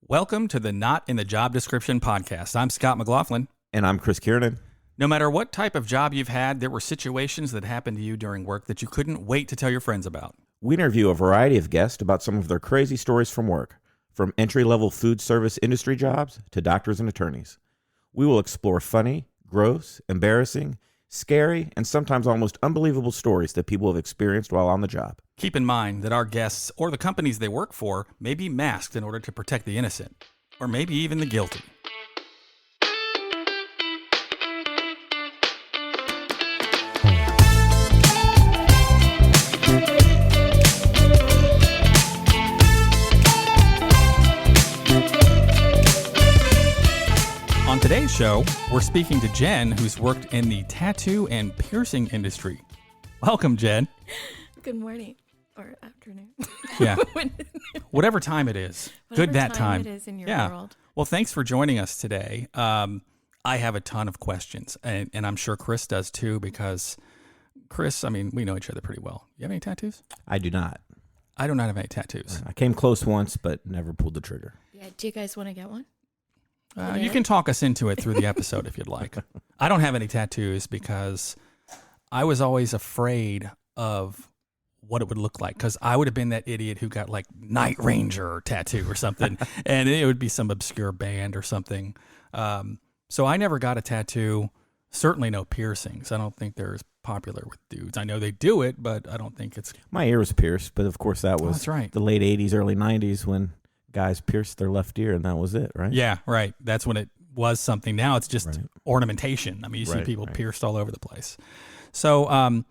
Welcome to the Not in the Job Description podcast. I'm Scott McLaughlin. And I'm Chris Kiernan. No matter what type of job you've had, there were situations that happened to you during work that you couldn't wait to tell your friends about. We interview a variety of guests about some of their crazy stories from work, from entry-level food service industry jobs to doctors and attorneys. We will explore funny, gross, embarrassing, scary, and sometimes almost unbelievable stories that people have experienced while on the job. Keep in mind that our guests or the companies they work for may be masked in order to protect the innocent, or maybe even the guilty. On today's show, we're speaking to Jen, who's worked in the tattoo and piercing industry. Welcome, Jen. Good morning or afternoon. Yeah. Whatever time it is. Whatever Good that time. it is in your Yeah. world. Well, thanks for joining us today. I have a ton of questions, and I'm sure Chris does too, because Chris, I mean, we know each other pretty well. You have any tattoos? I do not. I do not have any tattoos. I came close once, but never pulled the trigger. Yeah. Do you guys want to get one? You can talk us into it through the episode if you'd like. I don't have any tattoos because I was always afraid of what it would look like, because I would have been that idiot who got like Night Ranger tattoo or something, and it would be some obscure band or something. So I never got a tattoo, certainly no piercings. I don't think they're as popular with dudes. I know they do it, but I don't think it's... My ear was pierced, but of course that was that's right. the late 80s, early 90s when guys pierced their left ear, and that was it, right? Yeah, right. That's when it was something. Now it's just ornamentation. I mean, you see people pierced all over the place. So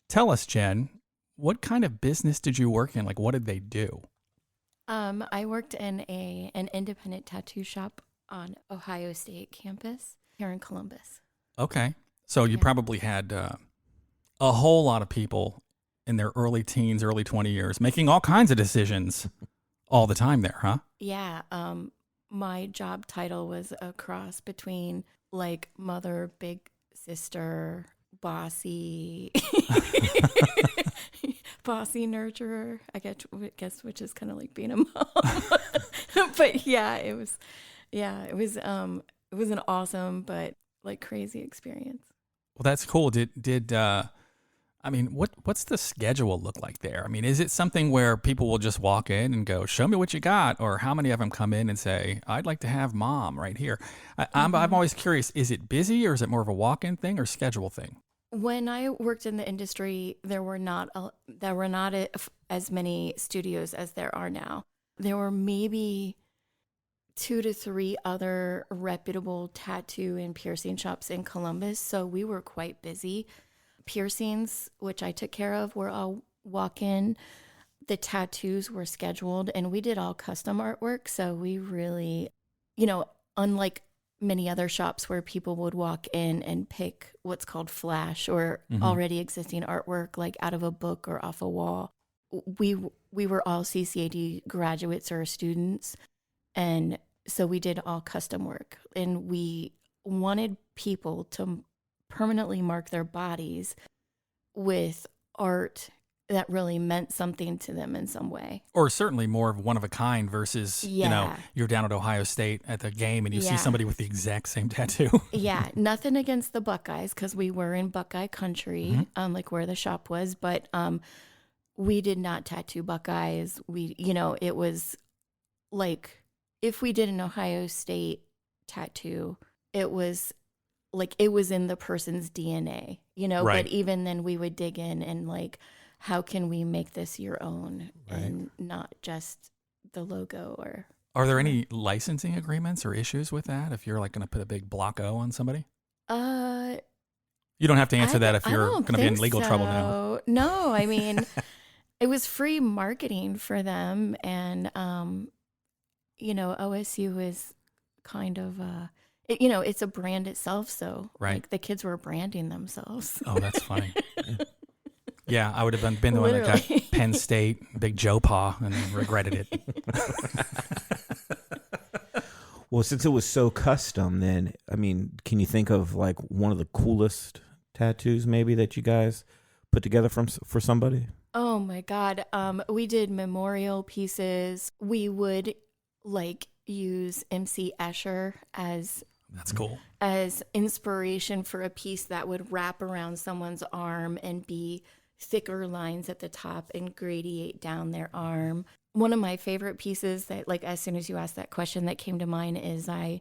tell us, Jen, what kind of business did you work in? Like, what did they do? I worked in an independent tattoo shop on Ohio State campus here in Columbus. Okay. So you probably had a whole lot of people in their early teens, early 20 years making all kinds of decisions all the time there, huh? Yeah. My job title was a cross between like mother, big sister, bossy, bossy nurturer. I guess which is kind of like being a mom. But yeah, it was an awesome but like crazy experience. Well, that's cool. I mean, what's the schedule look like there? I mean, is it something where people will just walk in and go, show me what you got? Or how many of them come in and say, I'd like to have mom right here? I'm always curious, is it busy or is it more of a walk-in thing or schedule thing? When I worked in the industry, there were not as many studios as there are now. There were maybe 2 to 3 other reputable tattoo and piercing shops in Columbus, so we were quite busy. Piercings, which I took care of, were all walk-in. The tattoos were scheduled, and we did all custom artwork, so we really, unlike many other shops where people would walk in and pick what's called flash or already existing artwork, like out of a book or off a wall. We were all CCAD graduates or students, and so we did all custom work, and we wanted people to permanently mark their bodies with art that really meant something to them in some way. Or certainly more of one of a kind versus, you're down at Ohio State at the game and you see somebody with the exact same tattoo. Yeah, nothing against the Buckeyes because we were in Buckeye country, like where the shop was, but we did not tattoo Buckeyes. It was like if we did an Ohio State tattoo, it was like it was in the person's DNA, Right. But even then we would dig in and like, how can we make this your own and not just the logo or... Are there any licensing agreements or issues with that if you're like going to put a big block O on somebody? You don't have to answer that if you're going to be in legal trouble now. No, I mean, it was free marketing for them. And, OSU is kind of... it's a brand itself, so like the kids were branding themselves. Oh, that's funny. Yeah, I would have been the one that got Penn State, big Joe Paw, and then regretted it. Well, since it was so custom, then, I mean, can you think of like one of the coolest tattoos maybe that you guys put together for somebody? Oh my God. We did memorial pieces. We would like use MC Escher That's cool. as inspiration for a piece that would wrap around someone's arm and be thicker lines at the top and gradiate down their arm. One of my favorite pieces that, like, as soon as you asked that question, that came to mind is I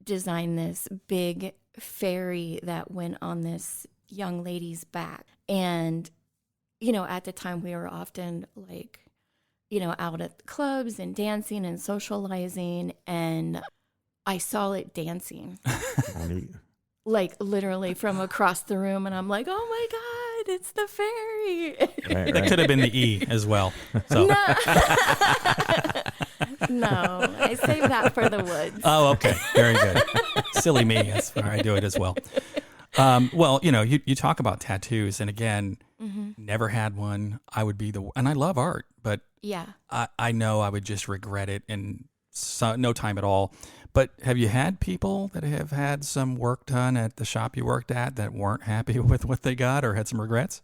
designed this big fairy that went on this young lady's back. And, you know, at the time we were often like, you know, out at clubs and dancing and socializing, and I saw it dancing, like literally from across the room. And I'm like, oh my God, it's the fairy. Right, That could have been the E as well. So. No. No, I saved that for the woods. Oh, okay. Very good. Silly me. That's where I do it as well. Well, you know, you talk about tattoos, and again, never had one. I would be and I love art, but Yeah. I know I would just regret it in no time at all. But have you had people that have had some work done at the shop you worked at that weren't happy with what they got or had some regrets?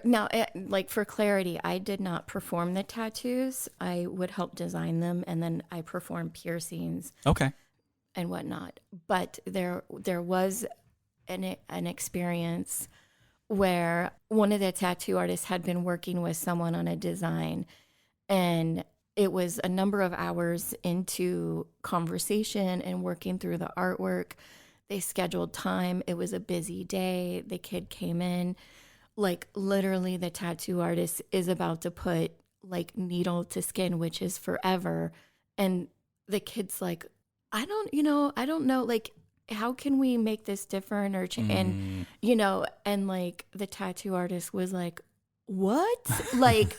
Now, like, for clarity, I did not perform the tattoos. I would help design them, and then I performed piercings Okay. and whatnot. But there was an experience where one of the tattoo artists had been working with someone on a design, and it was a number of hours into conversation and working through the artwork. They scheduled time. It was a busy day. The kid came in. Like, literally, the tattoo artist is about to put, like, needle to skin, which is forever. And the kid's like, I don't know, like, how can we make this different or and, you know, and, like, the tattoo artist was like, what? Like,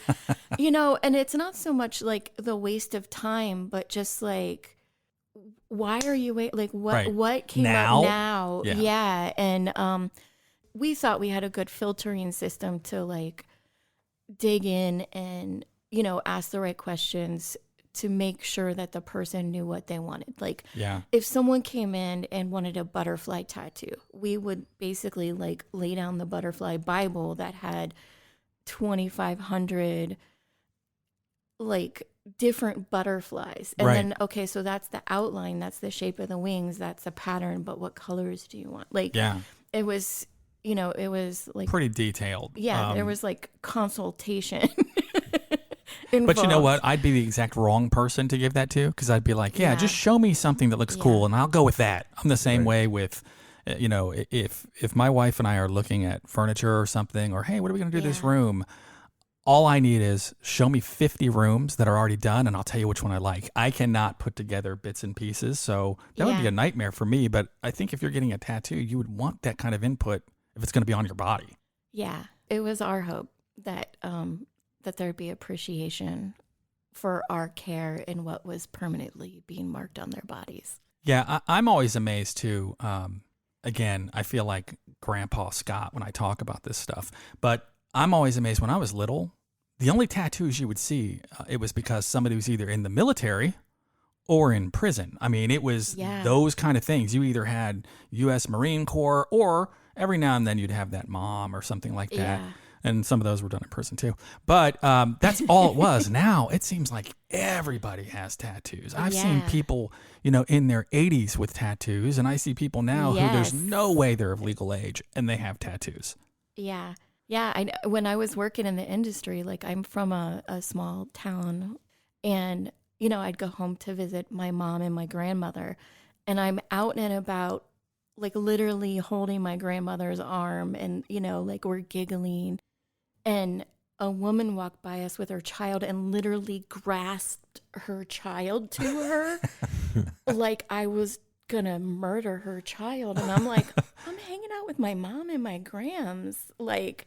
you know, and it's not so much like the waste of time, but just like, why are you like, what came up now? Yeah. And, we thought we had a good filtering system to, like, dig in and, you know, ask the right questions to make sure that the person knew what they wanted. Like, if someone came in and wanted a butterfly tattoo, we would basically, like, lay down the butterfly Bible that had 2,500, like, different butterflies. And then, okay, so that's the outline, that's the shape of the wings, that's the pattern, but what colors do you want? Like, it was... You know, it was like pretty detailed. Yeah, there was like consultation involved. But you know what? I'd be the exact wrong person to give that to, because I'd be like, just show me something that looks cool and I'll go with that. I'm the same way with, you know, if my wife and I are looking at furniture or something, or hey, what are we going to do this room? All I need is show me 50 rooms that are already done, and I'll tell you which one I like. I cannot put together bits and pieces, so that would be a nightmare for me. But I think if you're getting a tattoo, you would want that kind of input if it's going to be on your body. Yeah, it was our hope that that there'd be appreciation for our care in what was permanently being marked on their bodies. Yeah, I'm always amazed too. Again, I feel like Grandpa Scott when I talk about this stuff, but I'm always amazed. When I was little, the only tattoos you would see, it was because somebody was either in the military or in prison. I mean, it was those kind of things. You either had U.S. Marine Corps, or every now and then you'd have that mom or something like that. Yeah. And some of those were done in prison too. But that's all it was. Now it seems like everybody has tattoos. I've seen people, you know, in their 80s with tattoos, and I see people now who there's no way they're of legal age and they have tattoos. Yeah. Yeah. When I was working in the industry, like, I'm from a small town, and, you know, I'd go home to visit my mom and my grandmother, and I'm out and about, like, literally holding my grandmother's arm, and, you know, like, we're giggling, and a woman walked by us with her child and literally grasped her child to her like I was gonna murder her child. And I'm like, I'm hanging out with my mom and my grams. Like,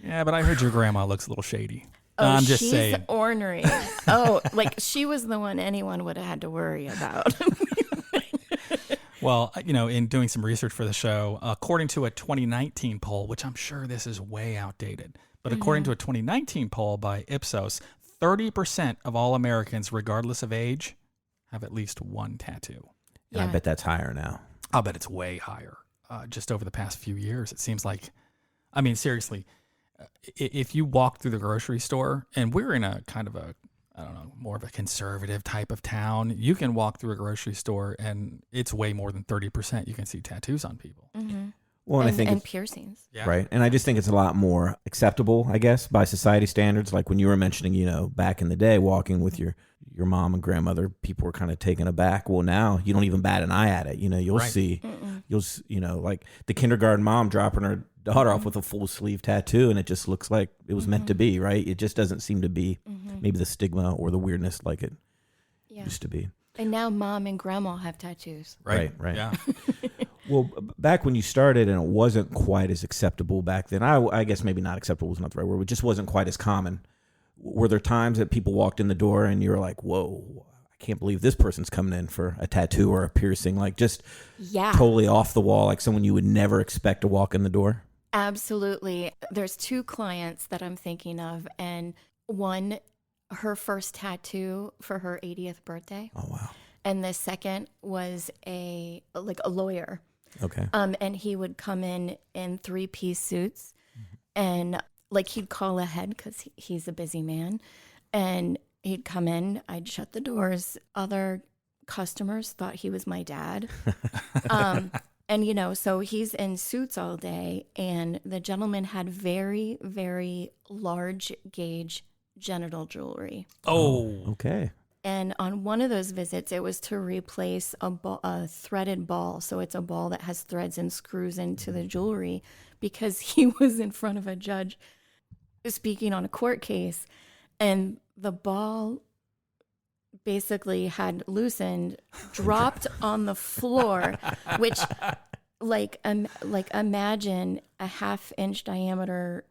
yeah, but I heard your grandma looks a little shady. Oh, I'm just she's saying. Ornery. Oh, like, she was the one anyone would have had to worry about. Well, you know, in doing some research for the show, according to a 2019 poll, which I'm sure this is way outdated, but according to a 2019 poll by Ipsos, 30% of all Americans, regardless of age, have at least one tattoo. Yeah. I bet that's higher now. I'll bet it's way higher. Just over the past few years, it seems like, I mean, seriously, if you walk through the grocery store, and we're in a kind of I don't know, more of a conservative type of town, you can walk through a grocery store and it's way more than 30%. You can see tattoos on people. Well, and I think and it's, piercings. Yeah. right. And I just think it's a lot more acceptable, I guess, by society standards. Like when you were mentioning, you know, back in the day, walking with your mom and grandmother, people were kind of taken aback. Well, now you don't even bat an eye at it. You know, you'll Right. see, you know, like the kindergarten mom dropping her daughter Mm-hmm. off with a full sleeve tattoo, and it just looks like it was meant to be, right? It just doesn't seem to be maybe the stigma or the weirdness like it Yeah. used to be. And now mom and grandma have tattoos. Right. Yeah. Well, back when you started, and it wasn't quite as acceptable back then. I guess maybe not acceptable is not the right word. It just wasn't quite as common. Were there times that people walked in the door and you were like, "Whoa, I can't believe this person's coming in for a tattoo or a piercing"? Like just Yeah. totally off the wall, like someone you would never expect to walk in the door. Absolutely. There's 2 clients that I'm thinking of, and one, her first tattoo for her 80th birthday, Oh wow. and the second was a lawyer. Okay. And he would come in 3-piece suits, and like he'd call ahead because he's a busy man, and he'd come in. I'd shut the doors. Other customers thought he was my dad. And, you know, so he's in suits all day, and the gentleman had very, very large gauge genital jewelry. Oh, Okay. And on one of those visits, it was to replace a threaded ball. So it's a ball that has threads and screws into the jewelry, because he was in front of a judge speaking on a court case, and the ball basically had loosened, dropped on the floor, which like imagine a 1/2-inch diameter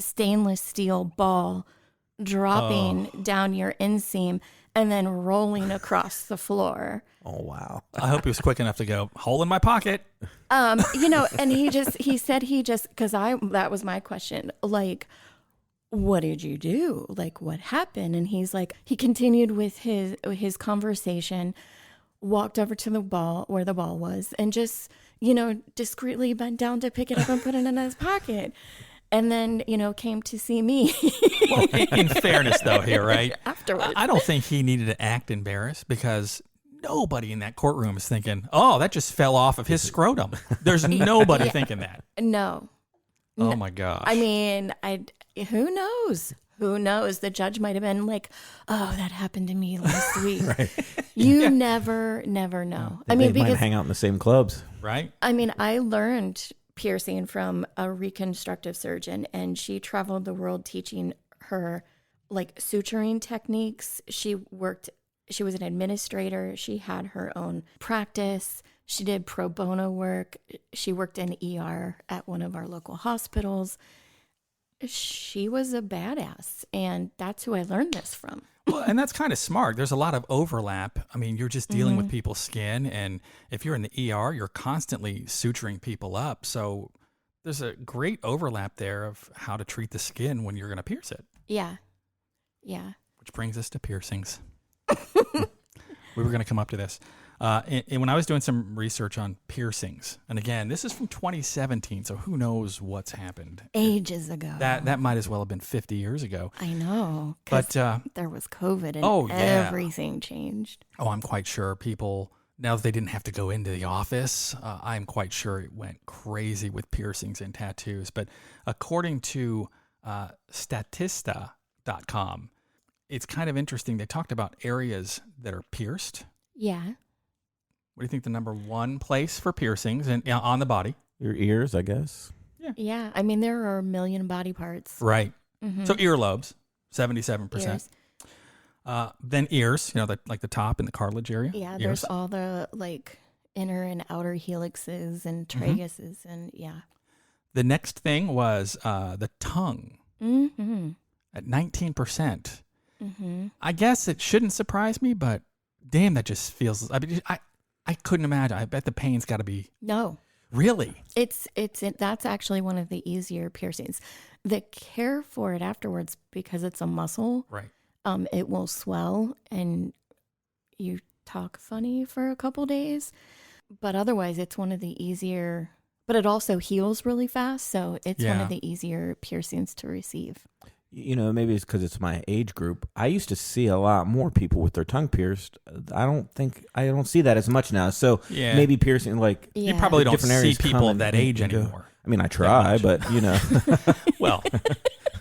stainless steel ball dropping down your inseam and then rolling across the floor. Oh wow. I hope he was quick enough to go, hole in my pocket. You know, and he said because that was my question, like, what did you do? Like, what happened? And he's like, he continued with his conversation, walked over to the ball where the ball was, and just, you know, discreetly bent down to pick it up and put it in his pocket. And then, you know, came to see me Well, in fairness, though, here, right? afterwards. I don't think he needed to act embarrassed, because nobody in that courtroom is thinking, oh, that just fell off of his scrotum. There's nobody thinking that. No. Oh, my gosh. I mean, who knows? Who knows? The judge might have been like, "Oh, that happened to me last week." You never know. I mean, they might because hang out in the same clubs. Right? I learned piercing from a reconstructive surgeon, and she traveled the world teaching her like suturing techniques. She was an administrator. She had her own practice. She did pro bono work. She worked in ER at one of our local hospitals. She was a badass, and that's who I learned this from. Well, and that's kind of smart. There's a lot of overlap. I mean, you're just dealing with people's skin, and if you're in the ER, you're constantly suturing people up. So there's a great overlap there of how to treat the skin when you're going to pierce it. Yeah. Which brings us to piercings. We were going to come up to this. And when I was doing some research on piercings, and again, this is from 2017, so who knows what's happened. Ages ago. That might as well have been 50 years ago. I know. 'Cause But there was COVID, and oh, yeah. everything changed. oh, I'm quite sure people, now that they didn't have to go into the office, I'm quite sure it went crazy with piercings and tattoos. But according to Statista.com, it's kind of interesting. They talked about areas that are pierced. Yeah. What do you think the number one place for piercings on the body? Your ears, I guess. Yeah. I mean, there are a million body parts. Right. Mhm. So earlobes, 77%. Ears. Then ears, like the top and the cartilage area. Yeah, Ears. there's all the like inner and outer helixes and traguses, and yeah. The next thing was the tongue Mm-hmm. at 19%. Mm-hmm. I guess it shouldn't surprise me, but damn, that just feels. I mean, I couldn't imagine. I bet the pain's got to be No, really. that's actually one of the easier piercings. The care for it afterwards, because it's a muscle, Right. it will swell and you talk funny for a couple days. But otherwise, it's one of the easier. But it also heals really fast, so it's one Yeah. of the easier piercings to receive. Maybe it's because it's my age group. I used to see a lot more people with their tongue pierced. I don't see that as much now. So Yeah. maybe piercing, like, Yeah. You probably don't different see areas people come of that and age go. anymore. I mean, I try, much. but Well,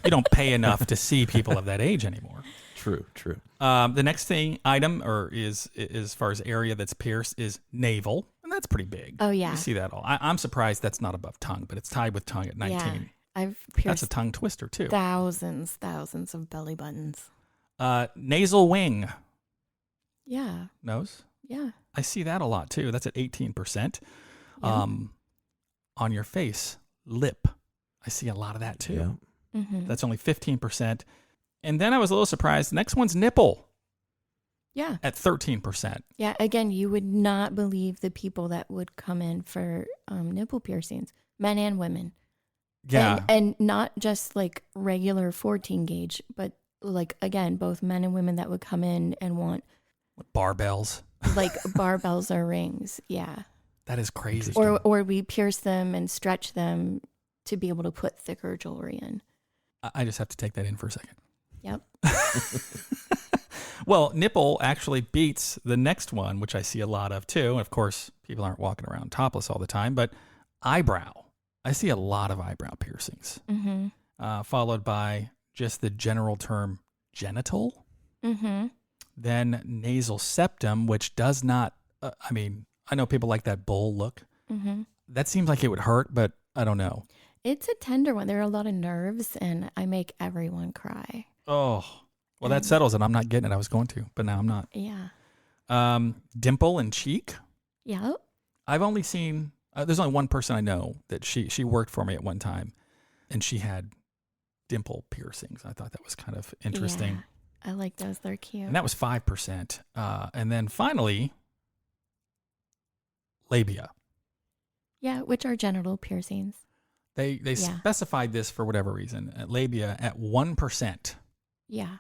you don't pay enough to see people of that age anymore. true. The next item is as far as area that's pierced is navel, and that's pretty big. Oh, yeah. You see that all. I'm surprised that's not above tongue, but it's tied with tongue at 19. Yeah. I've That's pierced a tongue twister too. thousands of belly buttons. Nasal wing, Yeah. nose. Yeah. I see that a lot too. That's at 18%. Yeah. On your face, lip. I see a lot of that too. Yeah. Mm-hmm. That's only 15%. And then I was a little surprised. Next one's nipple Yeah. at 13%. Yeah. Again, you would not believe the people that would come in for nipple piercings, men and women. Yeah. And not just like regular 14 gauge, but like, again, both men and women that would come in and want Barbells. like barbells or rings. Yeah. That is crazy. Or we pierce them and stretch them to be able to put thicker jewelry in. I just have to take that in for a second. Yep. Well, nipple actually beats the next one, which I see a lot of too. Of course, people aren't walking around topless all the time, but eyebrow. I see a lot of eyebrow piercings, Mm-hmm. followed by just the general term genital. Mm-hmm. Then nasal septum, which does not, I know people like that bull look. Mm-hmm. That seems like it would hurt, but I don't know. It's a tender one. There are a lot of nerves, and I make everyone cry. Oh, well, that settles it. I'm not getting it. I was going to, but now I'm not. Yeah. Dimple and cheek. Yeah. I've only seen, there's only one person I know that she worked for me at one time, and she had dimple piercings. I thought that was kind of interesting. Yeah. I like those. They're cute. And that was 5%. And then finally, labia. Yeah, which are genital piercings. They Yeah. specified this for whatever reason. Labia at 1%. Yeah.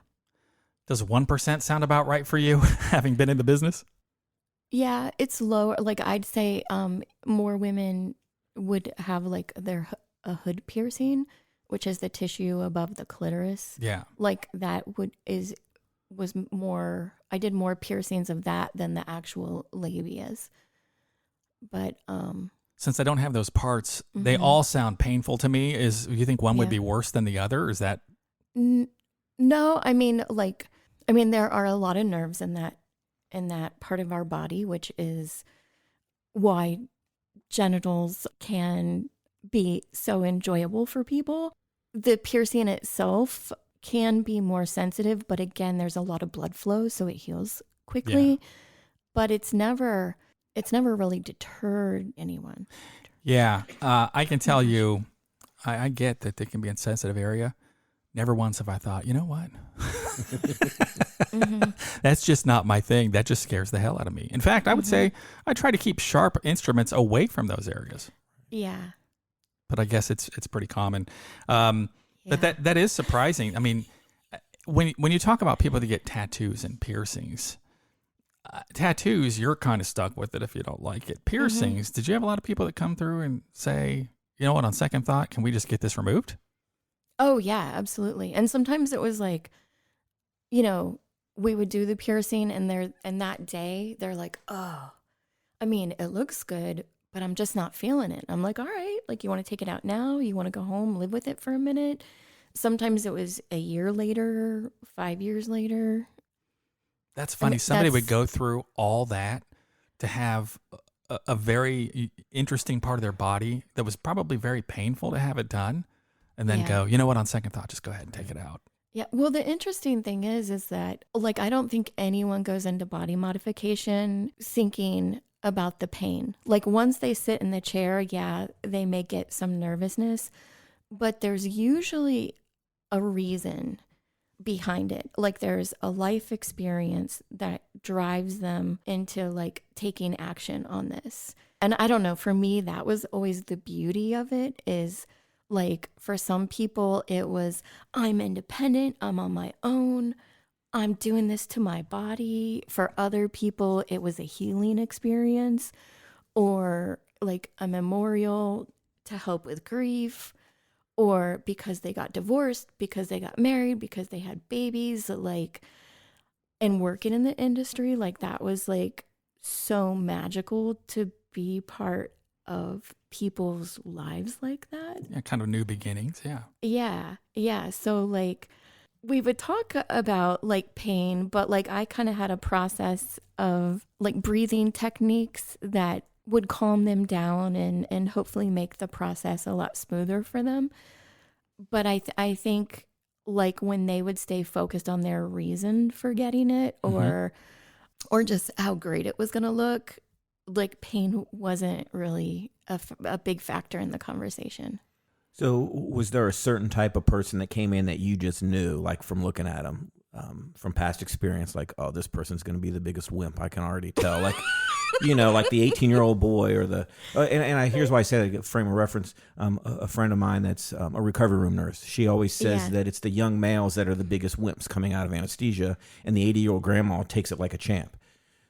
Does 1% sound about right for you, having been in the business? Yeah, it's lower. Like I'd say more women would have like a hood piercing, which is the tissue above the clitoris. Yeah. Like that was more, I did more piercings of that than the actual labias. But Since I don't have those parts, they Mhm. all sound painful to me. You think one would Yeah. be worse than the other? Is that no, there are a lot of nerves in that part of our body, which is why genitals can be so enjoyable for people. The piercing itself can be more sensitive, but again, there's a lot of blood flow, so it heals quickly. Yeah. But it's never really deterred anyone. Yeah, I can tell you, I get that they can be a sensitive area. Never once have I thought, you know what? Mm-hmm. That's just not my thing. That just scares the hell out of me. In fact, I would say I try to keep sharp instruments away from those areas. Yeah. But I guess it's pretty common. But that is surprising. I mean, when you talk about people that get tattoos and piercings, tattoos, you're kind of stuck with it if you don't like it. Piercings, did you have a lot of people that come through and say, you know what, on second thought, can we just get this removed? Oh, yeah, absolutely. And sometimes it was like, we would do the piercing and that day they're like, oh, I mean, it looks good, but I'm just not feeling it. I'm like, all right, like, you want to take it out now? You want to go home, live with it for a minute? Sometimes it was a year later, 5 years later. That's funny. Somebody would go through all that to have a very interesting part of their body that was probably very painful to have it done, and then go, you know what, on second thought, just go ahead and take it out. Yeah. Well, the interesting thing is that, like, I don't think anyone goes into body modification thinking about the pain. Like, once they sit in the chair, yeah, they may get some nervousness, but there's usually a reason behind it. Like, there's a life experience that drives them into like taking action on this. And I don't know, for me, that was always the beauty of it, is like, for some people it was, I'm independent, I'm on my own, I'm doing this to my body. For other people it was a healing experience, or like a memorial to help with grief, or because they got divorced, because they got married, because they had babies, like, and working in the industry, like that was like so magical to be part of people's lives like that. Yeah, kind of new beginnings. Yeah. Yeah. So like we would talk about like pain, but like I kind of had a process of like breathing techniques that would calm them down and hopefully make the process a lot smoother for them. But I think like when they would stay focused on their reason for getting it, or just how great it was going to look, like pain wasn't really a big factor in the conversation. So was there a certain type of person that came in that you just knew, like from looking at them, from past experience, like, oh, this person's going to be the biggest wimp, I can already tell. Like, you know, like the 18-year-old boy or the, here's why I say that, frame of reference. A friend of mine that's a recovery room nurse, she always says that it's the young males that are the biggest wimps coming out of anesthesia, and the 80-year-old grandma takes it like a champ.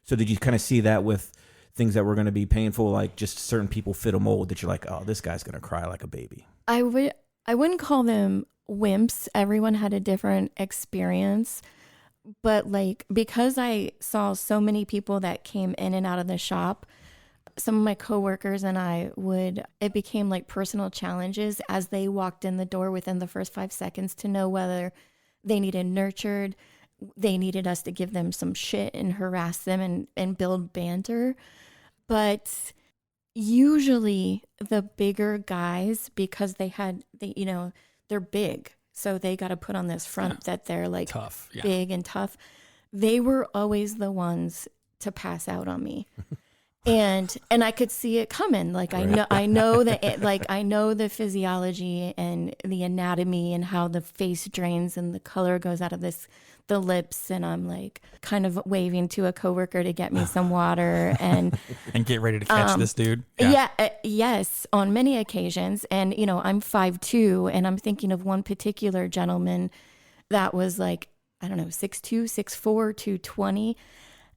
So did you kind of see that with things that were going to be painful, like just certain people fit a mold that you're like, oh, this guy's going to cry like a baby? I wouldn't call them wimps. Everyone had a different experience. But like, because I saw so many people that came in and out of the shop, some of my coworkers and it became like personal challenges as they walked in the door within the first 5 seconds to know whether they needed nurtured, they needed us to give them some shit and harass them and build banter. But usually the bigger guys, because they're big, so they got to put on this front that they're like tough, big and tough. They were always the ones to pass out on me. And I could see it coming. Like I know that like I know the physiology and the anatomy and how the face drains and the color goes out of the lips, and I'm like kind of waving to a coworker to get me some water and get ready to catch this dude. Yes, on many occasions. And you know, I'm 5'2", and I'm thinking of one particular gentleman that was like, I don't know, 6'2", 6'4", 220.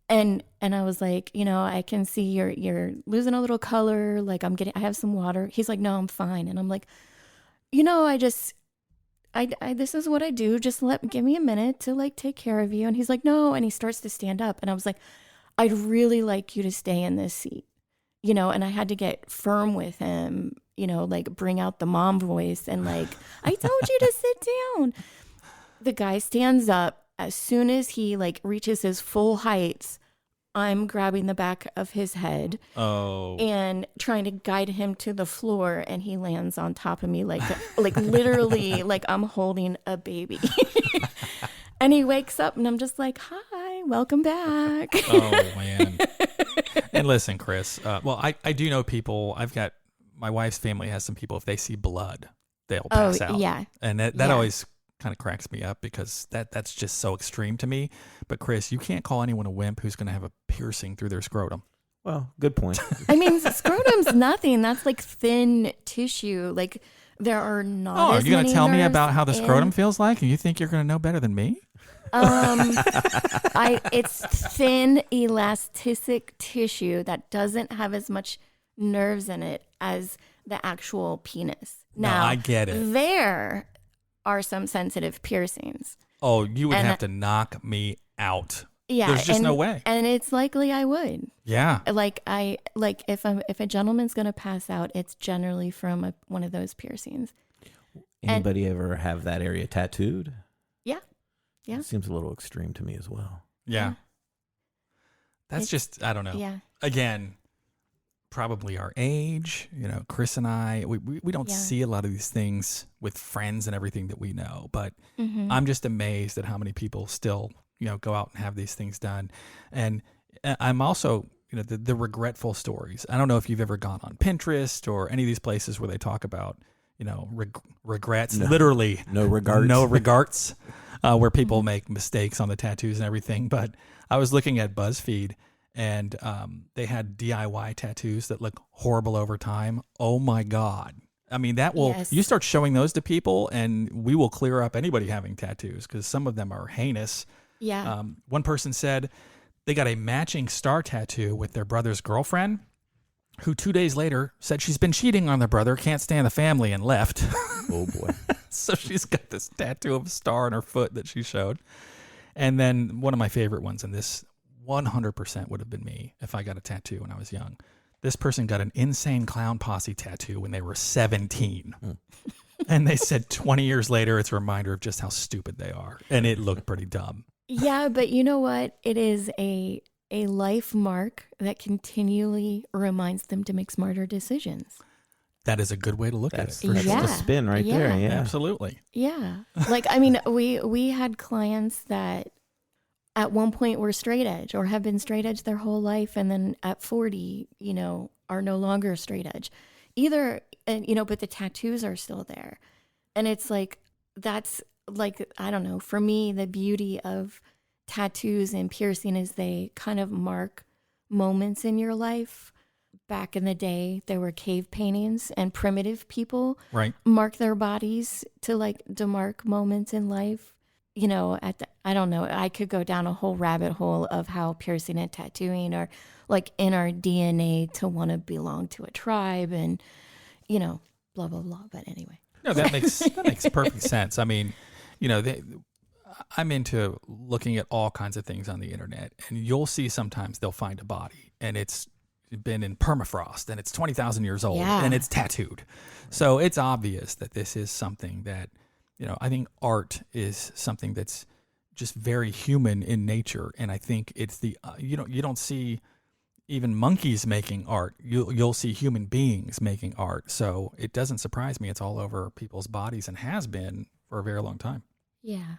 And I was like, you know, I can see you're losing a little color. Like I have some water. He's like, no, I'm fine. And I'm like, you know, I this is what I do. Just give me a minute to like take care of you. And he's like, no. And he starts to stand up. And I was like, I'd really like you to stay in this seat, you know. And I had to get firm with him, you know, like bring out the mom voice and like, I told you to sit down. The guy stands up. As soon as he like reaches his full heights, I'm grabbing the back of his head and trying to guide him to the floor, and he lands on top of me like literally like I'm holding a baby. And he wakes up and I'm just like, hi, welcome back. Oh, man. And listen, Chris, well, I do know people. My wife's family has some people, if they see blood, they'll pass out. Yeah. And that always kind of cracks me up because that's just so extreme to me. But Chris, you can't call anyone a wimp who's going to have a piercing through their scrotum. Well, good point. I mean, scrotum's nothing. That's like thin tissue. Like there are not. Oh, are you going to tell me about how the in... scrotum feels like, and you think you're going to know better than me? It's thin, elastic tissue that doesn't have as much nerves in it as the actual penis. Now, I get it. There are some sensitive piercings. Oh, you would have to knock me out. Yeah, there's just no way. And it's likely I would. Yeah. If a gentleman's gonna pass out, it's generally from one of those piercings. Anybody ever have that area tattooed? Yeah. Yeah. It seems a little extreme to me as well. Yeah. That's just, I don't know. Yeah. Again, probably our age, you know, Chris and I, we don't see a lot of these things with friends and everything that we know, but I'm just amazed at how many people still, you know, go out and have these things done. And I'm also, you know, the regretful stories. I don't know if you've ever gone on Pinterest or any of these places where they talk about, you know, regrets, literally no regards, where people make mistakes on the tattoos and everything. But I was looking at BuzzFeed, and they had DIY tattoos that look horrible over time. Oh my God. I mean, you start showing those to people and we will clear up anybody having tattoos because some of them are heinous. Yeah. One person said they got a matching star tattoo with their brother's girlfriend. who 2 days later said she's been cheating on their brother, can't stand the family, and left. Oh boy. So she's got this tattoo of a star on her foot that she showed. And then one of my favorite ones, and this 100% would have been me if I got a tattoo when I was young. This person got an Insane Clown Posse tattoo when they were 17. And they said 20 years later, it's a reminder of just how stupid they are. And it looked pretty dumb. Yeah, but you know what? It is a life mark that continually reminds them to make smarter decisions. That is a good way to look That's at it. For Yeah. sure. the spin right there. Yeah. Yeah. Absolutely. Yeah. Like, I mean, we had clients that at one point were straight edge or have been straight edge their whole life. And then at 40, are no longer straight edge either. And, but the tattoos are still there. And it's like, that's like, I don't know, for me, the beauty of tattoos and piercing is they kind of mark moments in your life. Back in the day, there were cave paintings and primitive people Right. mark their bodies to mark moments in life. I don't know, I could go down a whole rabbit hole of how piercing and tattooing are like in our DNA to want to belong to a tribe and, blah, blah, blah. But anyway. No, that makes perfect sense. I mean, I'm into looking at all kinds of things on the internet, and you'll see sometimes they'll find a body and it's been in permafrost and it's 20,000 years old Yeah. and it's tattooed. So it's obvious that this is something that, I think art is something that's just very human in nature. And I think it's you don't see even monkeys making art. You'll see human beings making art. So it doesn't surprise me. It's all over people's bodies and has been for a very long time. Yeah.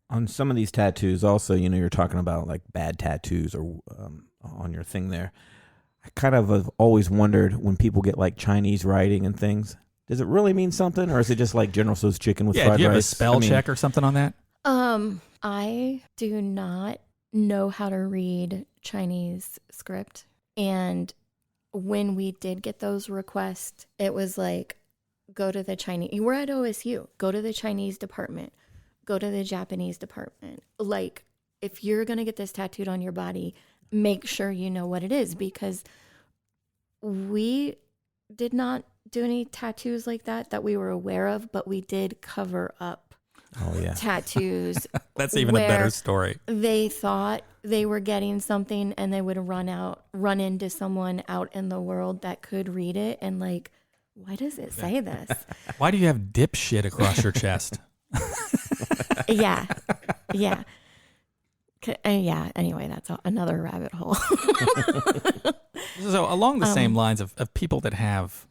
On some of these tattoos also, you're talking about like bad tattoos or on your thing there. I kind of have always wondered when people get like Chinese writing and things, does it really mean something, or is it just like General Tso's chicken with Yeah, fried do you have a rice? spell check or something on that? I do not know how to read Chinese script. And when we did get those requests, it was like, go to the Chinese, we're at OSU, go to the Chinese department, go to the Japanese department. Like, if you're going to get this tattooed on your body, make sure you know what it is, because we did not do any tattoos like that we were aware of, but we did cover up Oh yeah. tattoos. That's even a better where story. They thought they were getting something and they would run into someone out in the world that could read it and like, why does it say this? Why do you have dipshit across your chest? Yeah. Yeah. Yeah. Anyway, that's another rabbit hole. So along the same lines of people that have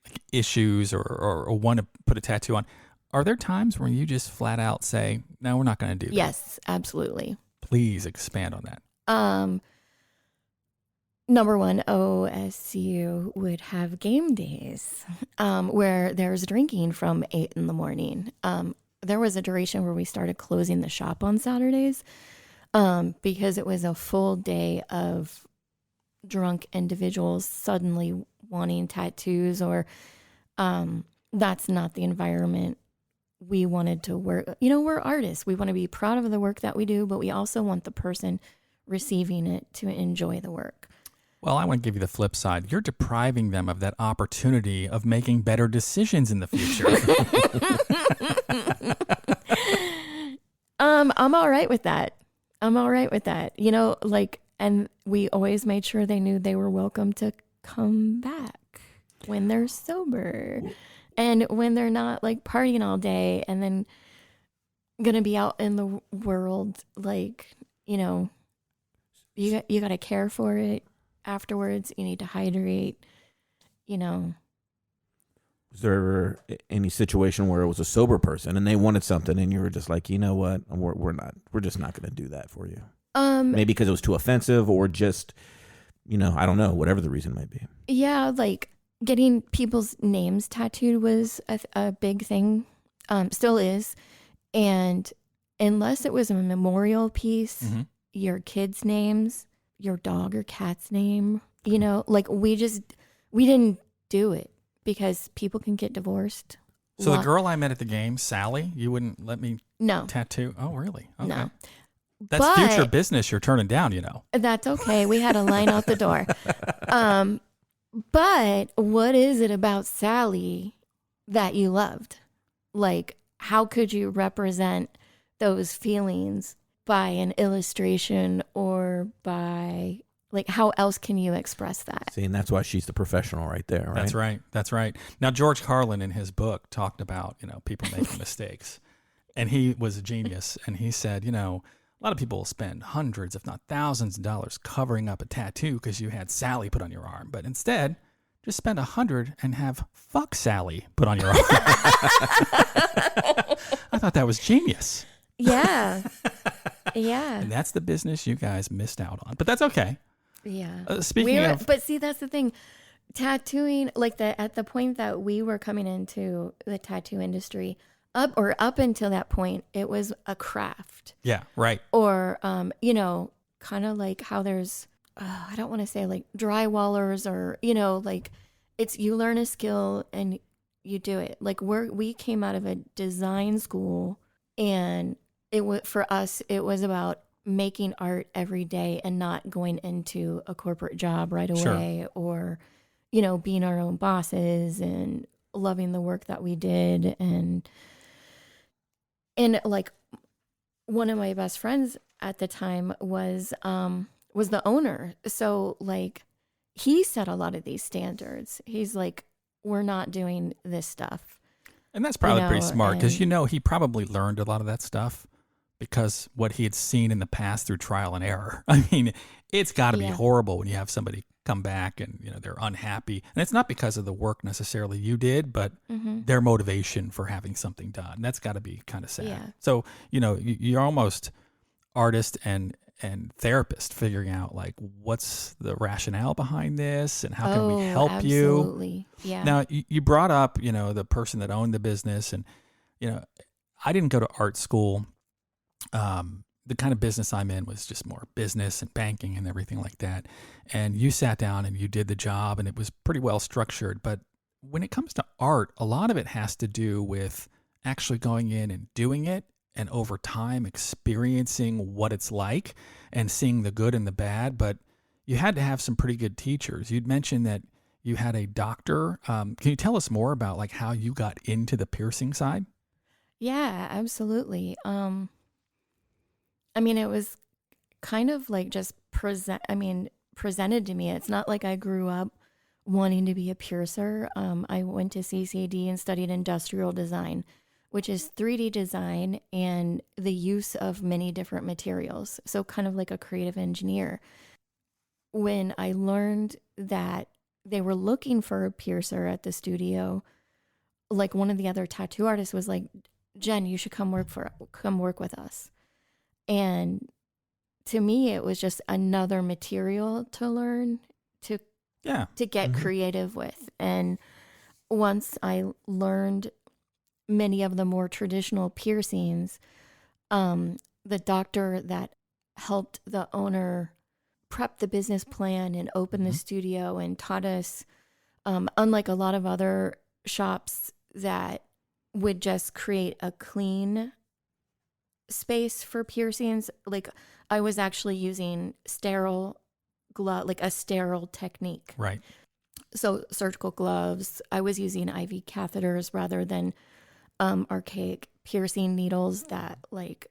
like issues or want to put a tattoo on, are there times where you just flat out say, no, we're not going to do that? Yes, absolutely. Please expand on that. Number one, OSU would have game days where there's drinking from 8 a.m. There was a duration where we started closing the shop on Saturdays because it was a full day of drunk individuals suddenly wanting tattoos, or that's not the environment we wanted to work. We're artists. We want to be proud of the work that we do, but we also want the person receiving it to enjoy the work. Well, I want to give you the flip side. You're depriving them of that opportunity of making better decisions in the future. I'm all right with that. And we always made sure they knew they were welcome to come back when they're sober and when they're not like partying all day and then gonna be out in the world. Like, you got to care for it afterwards. You need to hydrate, Was there ever any situation where it was a sober person and they wanted something and you were just like, you know what, we're just not going to do that for you? Maybe because it was too offensive, or just, I don't know, whatever the reason might be. Yeah, like getting people's names tattooed was a big thing, still is. And unless it was a memorial piece, your kids' names, your dog or cat's name, like we didn't do it because people can get divorced. So the girl I met at the game, Sally, you wouldn't let me No. tattoo? Oh, really? Okay. No. That's But- future business you're turning down, you know. That's okay. We had a line out the door. But what is it about Sally that you loved? Like, how could you represent those feelings by an illustration or by, like, how else can you express that? See, and that's why she's the professional right there, right? That's right. That's right. Now, George Carlin in his book talked about, people making mistakes. And he was a genius. And he said, a lot of people spend hundreds, if not thousands of dollars covering up a tattoo because you had Sally put on your arm. But instead, just spend $100 and have "fuck Sally" put on your arm. I thought that was genius. Yeah. Yeah. And that's the business you guys missed out on. But that's okay. Yeah. Speaking of, But see, that's the thing. Tattooing, like at the point that we were coming into the tattoo industry, up until that point, it was a craft. yeah, right. Or, kind of like how there's, I don't want to say like drywallers or, like it's, you learn a skill and you do it. Like we came out of a design school, and for us, it was about making art every day and not going into a corporate job right away, or, being our own bosses and loving the work that we did. And like one of my best friends at the time was the owner. So like he set a lot of these standards. He's like, we're not doing this stuff. And that's probably pretty smart because, and- he probably learned a lot of that stuff because what he had seen in the past through trial and error. I mean, it's got to be Yeah. horrible when you have somebody come back and, they're unhappy. And it's not because of the work necessarily you did, but their motivation for having something done. That's got to be kind of sad. Yeah. So, you're almost artist and therapist figuring out like what's the rationale behind this and how can we help you. Absolutely. Yeah. Now, you brought up, the person that owned the business, and, I didn't go to art school. The kind of business I'm in was just more business and banking and everything like that. And you sat down and you did the job, and it was pretty well structured. But when it comes to art, a lot of it has to do with actually going in and doing it, and over time experiencing what it's like and seeing the good and the bad. But you had to have some pretty good teachers. You'd mentioned that you had a doctor. Can you tell us more about like how you got into the piercing side? Yeah, absolutely. It was kind of like just presented to me. It's not like I grew up wanting to be a piercer. I went to CCD and studied industrial design, which is 3D design and the use of many different materials. So kind of like a creative engineer. When I learned that they were looking for a piercer at the studio, like one of the other tattoo artists was like, "Jen, you should come work with us." And to me, it was just another material to learn, to get creative with. And once I learned many of the more traditional piercings, the doctor that helped the owner prep the business plan and open the studio and taught us, unlike a lot of other shops that would just create a clean space for piercings, like I was actually using sterile glove, like a sterile technique. Right. So surgical gloves. I was using IV catheters rather than archaic piercing needles that like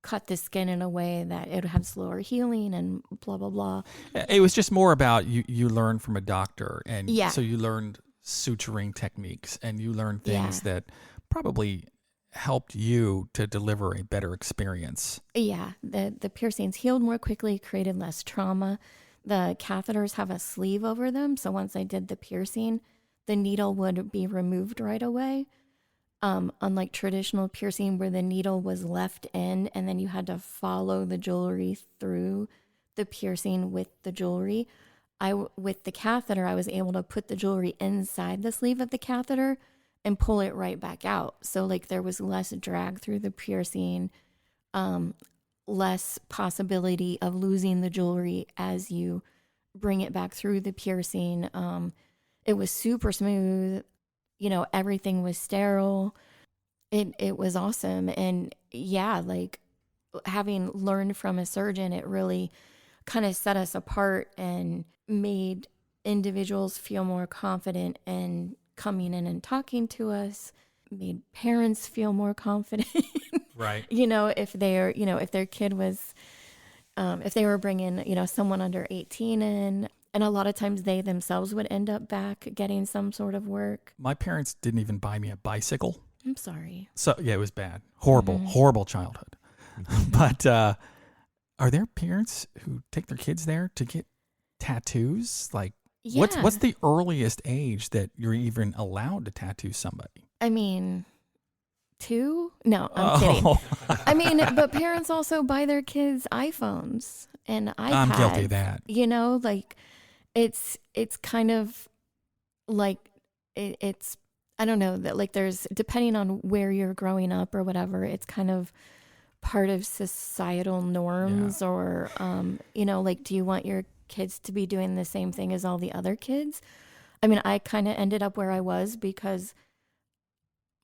cut the skin in a way that it would have slower healing and blah blah blah. It was just more about you learned from a doctor, and Yeah. so you learned suturing techniques, and you learned things Yeah. that probably helped you to deliver a better experience. Yeah, the piercings healed more quickly, created less trauma. The catheters have a sleeve over them, so once I did the piercing, the needle would be removed right away. Unlike traditional piercing where the needle was left in and then you had to follow the jewelry through the piercing with the jewelry, with the catheter, I was able to put the jewelry inside the sleeve of the catheter and pull it right back out. So like there was less drag through the piercing, less possibility of losing the jewelry as you bring it back through the piercing. It was super smooth. Everything was sterile. It was awesome. And yeah, like having learned from a surgeon, it really kind of set us apart and made individuals feel more confident in coming in and talking to us, made parents feel more confident. Right. If their kid was, if they were bringing, someone under 18 in, and a lot of times they themselves would end up back getting some sort of work. My parents didn't even buy me a bicycle. I'm sorry. So, yeah, it was bad. Horrible childhood. But are there parents who take their kids there to get tattoos? Like, Yeah. what's the earliest age that you're even allowed to tattoo somebody? I mean, 2? No, I'm kidding. I mean, but parents also buy their kids iPhones and iPads. I'm guilty of that. Like it's kind of like it's I don't know, that like there's, depending on where you're growing up or whatever, it's kind of part of societal norms or like, do you want your kids to be doing the same thing as all the other kids? I mean, I kind of ended up where I was because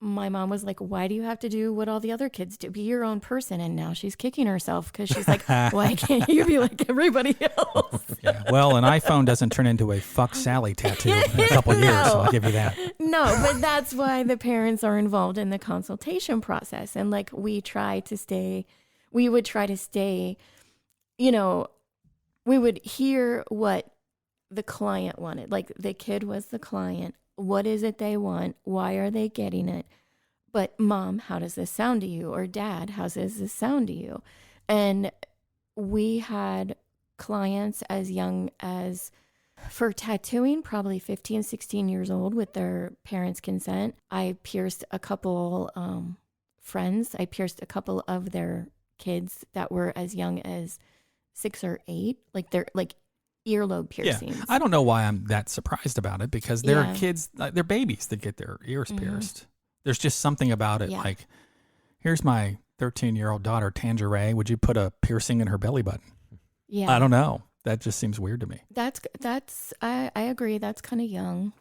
my mom was like, why do you have to do what all the other kids do? Be your own person. And now she's kicking herself because she's like, why can't you be like everybody else? Yeah. Well, an iPhone doesn't turn into a fuck Sally tattoo in a couple of years, so I'll give you that. No, but that's why the parents are involved in the consultation process. And like we would try to stay, we would hear what the client wanted. Like the kid was the client. What is it they want? Why are they getting it? But mom, how does this sound to you? Or dad, how does this sound to you? And we had clients as young as, for tattooing, probably 15, 16 years old with their parents' consent. I pierced a couple friends. I pierced a couple of their kids that were as young as 6 or 8. Like they're like earlobe piercings. Yeah. I don't know why I'm that surprised about it because there are kids, they're babies that get their ears pierced. There's just something about it. Yeah. Like, here's my 13-year-old daughter, Tangeray. Would you put a piercing in her belly button? Yeah. I don't know. That just seems weird to me. I agree. That's kind of young.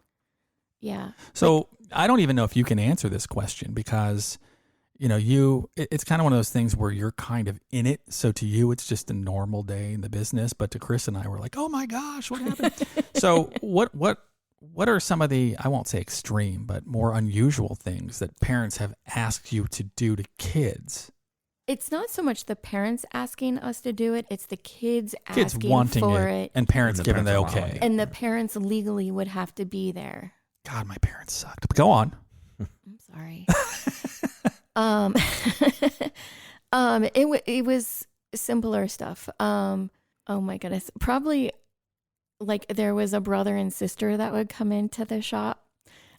Yeah. So I don't even know if you can answer this question because, it's kind of one of those things where you're kind of in it. So to you, it's just a normal day in the business. But to Chris and I, we're like, oh my gosh, what happened? So what are some of the, I won't say extreme, but more unusual things that parents have asked you to do to kids? It's not so much the parents asking us to do it, it's the kids asking wanting for it. and parents giving the okay. And the parents legally would have to be there. God, my parents sucked. But go on. I'm sorry. It was simpler stuff. Oh my goodness. Probably like there was a brother and sister that would come into the shop.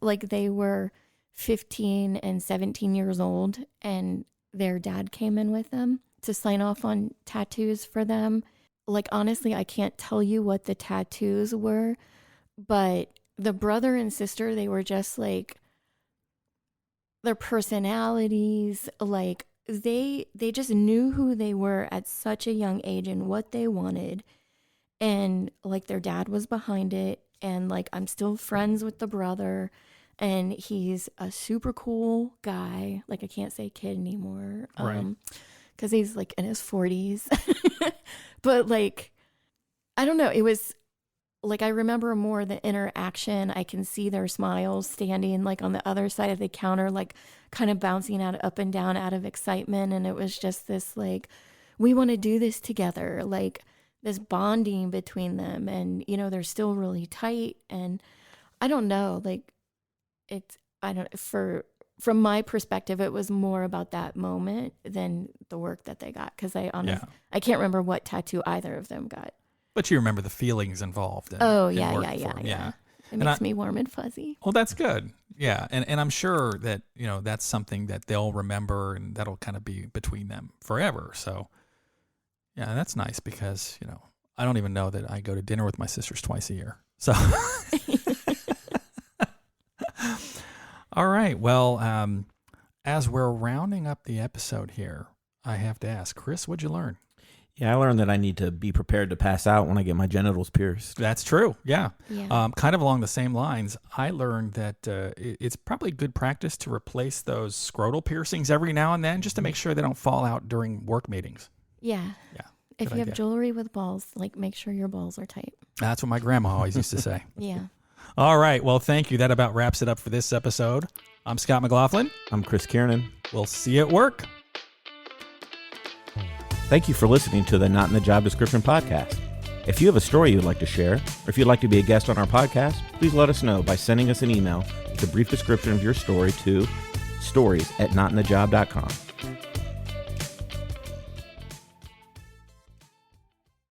Like they were 15 and 17 years old and their dad came in with them to sign off on tattoos for them. Like, honestly, I can't tell you what the tattoos were, but the brother and sister, they were just like, their personalities, like they just knew who they were at such a young age and what they wanted. And like their dad was behind it. And like, I'm still friends with the brother and he's a super cool guy. Like I can't say kid anymore. Right. Cause he's like in his 40s, but like, I don't know. It was like, I remember more the interaction. I can see their smiles standing like on the other side of the counter, like kind of bouncing up and down out of excitement. And it was just this, like, we want to do this together, like this bonding between them. And, they're still really tight. And I don't know, like from my perspective, it was more about that moment than the work that they got. Cause I can't remember what tattoo either of them got. But you remember the feelings involved. Yeah. It makes me warm and fuzzy. Well, that's good. Yeah. And I'm sure that, that's something that they'll remember and that'll kind of be between them forever. So yeah, that's nice because, I don't even know that I go to dinner with my sisters twice a year. So, all right. Well, as we're rounding up the episode here, I have to ask, Chris, what'd you learn? Yeah, I learned that I need to be prepared to pass out when I get my genitals pierced. That's true. Yeah. Yeah. Kind of along the same lines, I learned that it's probably good practice to replace those scrotal piercings every now and then just to make sure they don't fall out during work meetings. Yeah. Yeah. If good you idea. have jewelry with balls, like make sure your balls are tight. That's what my grandma always used to say. Yeah. All right. Well, thank you. That about wraps it up for this episode. I'm Scott McLaughlin. I'm Chris Kiernan. We'll see you at work. Thank you for listening to the Not in the Job Description podcast. If you have a story you'd like to share, or if you'd like to be a guest on our podcast, please let us know by sending us an email with a brief description of your story to stories@notinthejob.com.